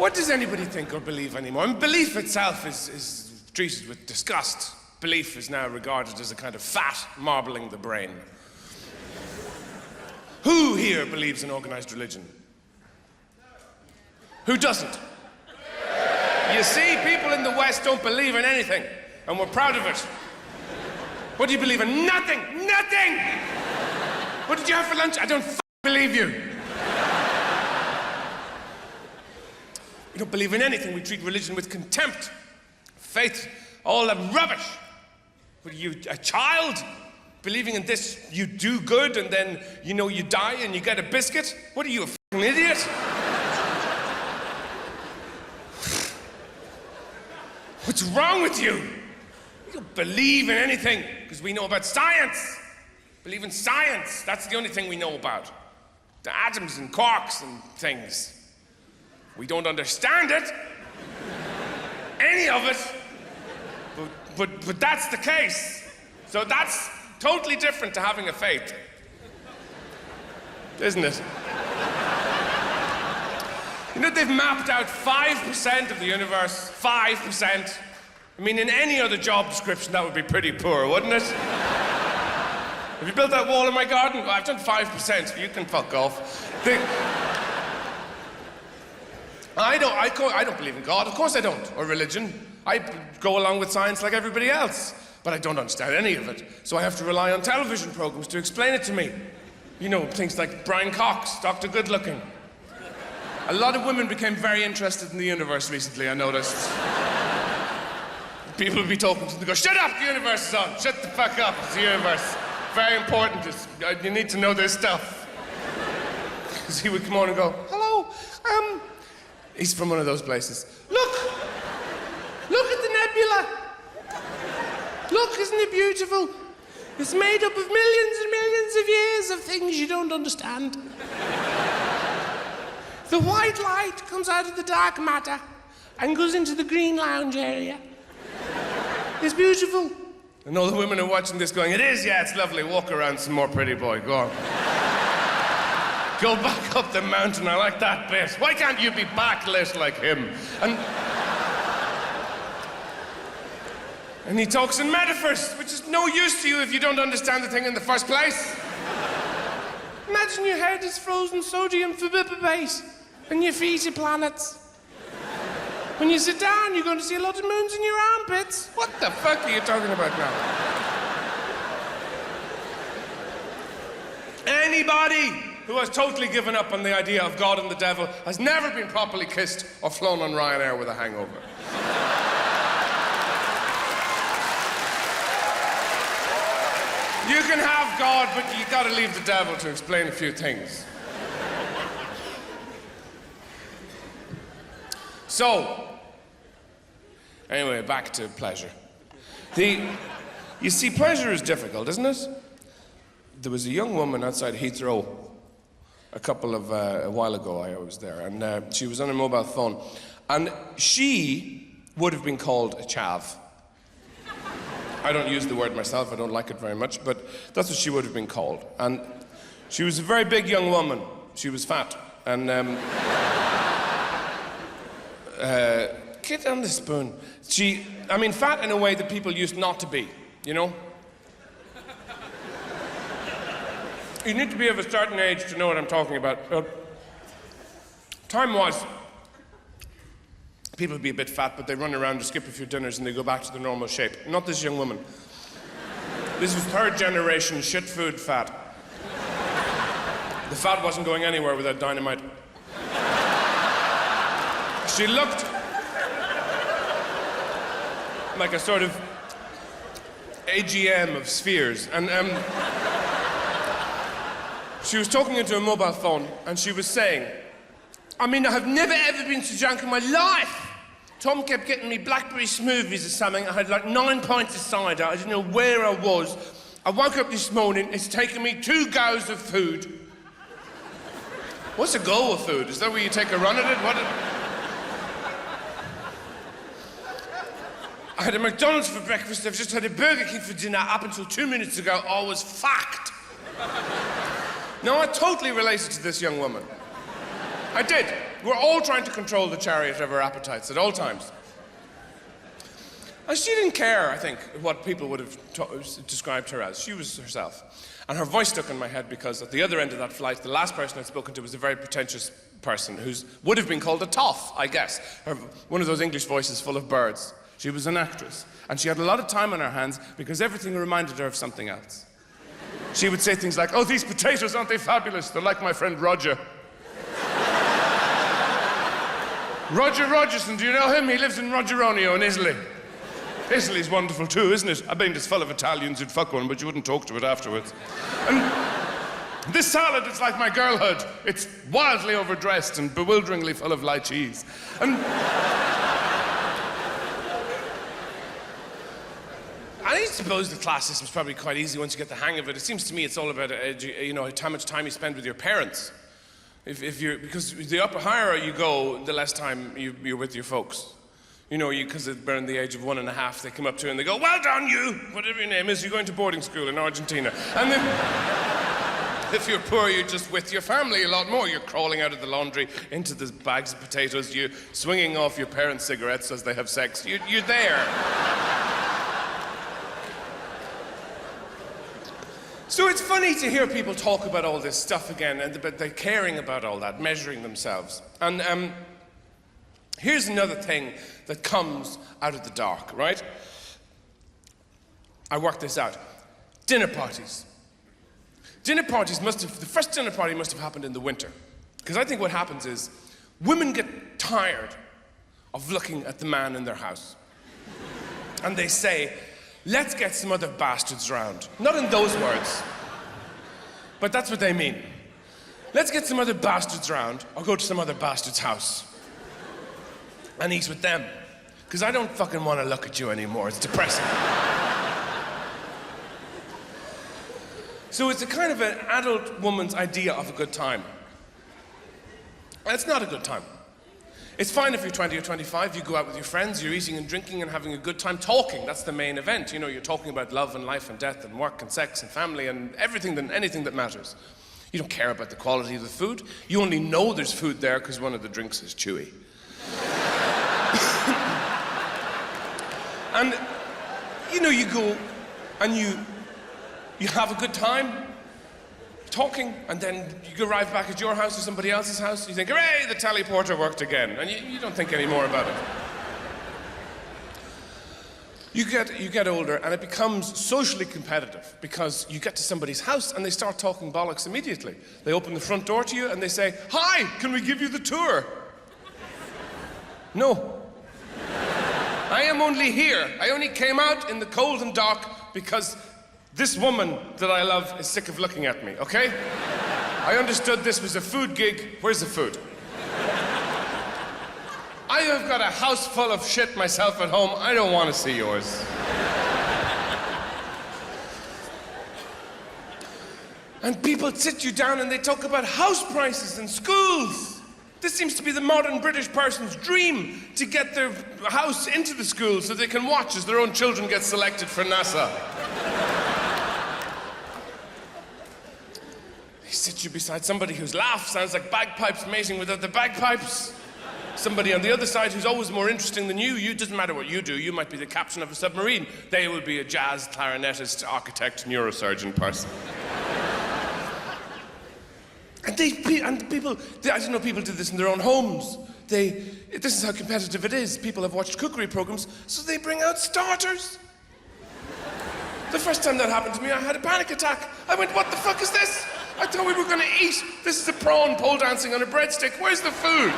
What does anybody think or believe anymore? I mean, belief itself is treated with disgust. Belief is now regarded as a kind of fat marbling the brain. Who here believes in organized religion? Who doesn't? You see, people in the West don't believe in anything, and we're proud of it. What do you believe in? Nothing! Nothing! What did you have for lunch? I don't believe you. We don't believe in anything. We treat religion with contempt. Faith, all that rubbish. What are you, a child? Believing in this, you do good, and then, you know, you die and you get a biscuit? What are you, a f***ing idiot? What's wrong with you? We don't believe in anything, because we know about science. Believe in science. That's the only thing we know about. The atoms and quarks and things. We don't understand it. Any of it. But that's the case. So that's totally different to having a faith. Isn't it? You know, they've mapped out 5% of the universe. 5%. I mean, in any other job description, that would be pretty poor, wouldn't it? Have you built that wall in my garden? Well, I've done 5%, so you can fuck off. I don't believe in God. Of course I don't. Or religion. I go along with science like everybody else. But I don't understand any of it. So I have to rely on television programs to explain it to me. You know, things like Brian Cox, Dr. Goodlooking. A lot of women became very interested in the universe recently, I noticed. People would be talking to them and go, shut up, the universe is on. Shut the fuck up, it's the universe. Very important, you need to know this stuff. Because he would come on and go, hello, he's from one of those places. Look at the nebula. Look, isn't it beautiful? It's made up of millions and millions of years of things you don't understand. The white light comes out of the dark matter and goes into the green lounge area. It's beautiful. And all the women are watching this going, it is, yeah, it's lovely. Walk around some more, pretty boy, go on. Go back up the mountain, I like that bit. Why can't you be backlit like him? And he talks in metaphors, which is no use to you if you don't understand the thing in the first place. Imagine your head is frozen sodium verbipapate and your feet are planets. When you sit down, you're going to see a lot of moons in your armpits. What the fuck are you talking about now? Anybody who has totally given up on the idea of God and the devil has never been properly kissed or flown on Ryanair with a hangover. You can have God, but you gotta leave the devil to explain a few things. So, anyway, back to pleasure. You see, pleasure is difficult, isn't it? There was a young woman outside Heathrow a while ago, I was there, and she was on her mobile phone, and she would have been called a chav. I don't use the word myself, I don't like it very much, but that's what she would have been called. And she was a very big young woman. She was fat, and get on the spoon. Fat in a way that people used not to be, you know? You need to be of a certain age to know what I'm talking about. Time was, people would be a bit fat, but they run around to skip a few dinners and they go back to their normal shape. Not this young woman. This was third generation shit food fat. The fat wasn't going anywhere without dynamite. She looked like a sort of AGM of spheres. And she was talking into a mobile phone and she was saying, I have never ever been so drunk in my life. Tom kept getting me blackberry smoothies or something. I had like 9 pints of cider. I didn't know where I was. I woke up this morning, it's taken me 2 goes of food. What's a go of food? Is that where you take a run at it? I had a McDonald's for breakfast, I've just had a Burger King for dinner. Up until 2 minutes ago, I was fucked. Now, I totally related to this young woman. I did. We're all trying to control the chariot of our appetites at all times. And she didn't care, I think, what people would have described her as. She was herself. And her voice stuck in my head because at the other end of that flight, the last person I'd spoken to was a very pretentious person who would have been called a toff, I guess. One of those English voices full of birds. She was an actress. And she had a lot of time on her hands because everything reminded her of something else. She would say things like, "Oh, these potatoes, aren't they fabulous? They're like my friend Roger." Roger Rogerson, do you know him? He lives in Rogeronio in Italy. Italy's wonderful too, isn't it? I mean, it's full of Italians who'd fuck one, but you wouldn't talk to it afterwards. And this salad is like my girlhood. It's wildly overdressed and bewilderingly full of lychees. And I suppose the class system's probably quite easy once you get the hang of it. It seems to me it's all about, how much time you spend with your parents. Because the higher you go, the less time you're with your folks. Because they're in the age of 1.5, they come up to you and they go, "Well done, you, whatever your name is, you're going to boarding school in Argentina." And then, if you're poor, you're just with your family a lot more. You're crawling out of the laundry into the bags of potatoes, you're swinging off your parents' cigarettes as they have sex. You're there. So it's funny to hear people talk about all this stuff again, and they're caring about all that, measuring themselves. And here's another thing that comes out of the dark, right? I worked this out. Dinner parties. The first dinner party must have happened in the winter. Because I think what happens is, women get tired of looking at the man in their house. And they say, "Let's get some other bastards round." Not in those words, but that's what they mean. Let's get some other bastards round, or go to some other bastard's house and eat with them. Because I don't fucking want to look at you anymore. It's depressing. So it's a kind of an adult woman's idea of a good time. And it's not a good time. It's fine if you're 20 or 25, you go out with your friends, you're eating and drinking and having a good time talking. That's the main event. You're talking about love and life and death and work and sex and family and anything that matters. You don't care about the quality of the food. You only know there's food there because one of the drinks is chewy. And, you go and you have a good time talking, and then you arrive back at your house or somebody else's house, and you think, "Hooray, the teleporter worked again," and you don't think any more about it. You get older, and it becomes socially competitive, because you get to somebody's house, and they start talking bollocks immediately. They open the front door to you, and they say, "Hi, can we give you the tour?" No. I am only here. I only came out in the cold and dark because this woman that I love is sick of looking at me, okay? I understood this was a food gig. Where's the food? I have got a house full of shit myself at home. I don't want to see yours. And people sit you down and they talk about house prices and schools. This seems to be the modern British person's dream, to get their house into the school so they can watch as their own children get selected for NASA. They sit you beside somebody whose laugh sounds like bagpipes mating with other bagpipes. Somebody on the other side who's always more interesting than you. Doesn't matter what you do. You might be the captain of a submarine. They will be a jazz, clarinetist, architect, neurosurgeon person. And people do this in their own homes. This is how competitive it is. People have watched cookery programs, so they bring out starters. The first time that happened to me, I had a panic attack. I went, "What the fuck is this? I thought we were gonna eat. This is a prawn pole dancing on a breadstick. Where's the food?"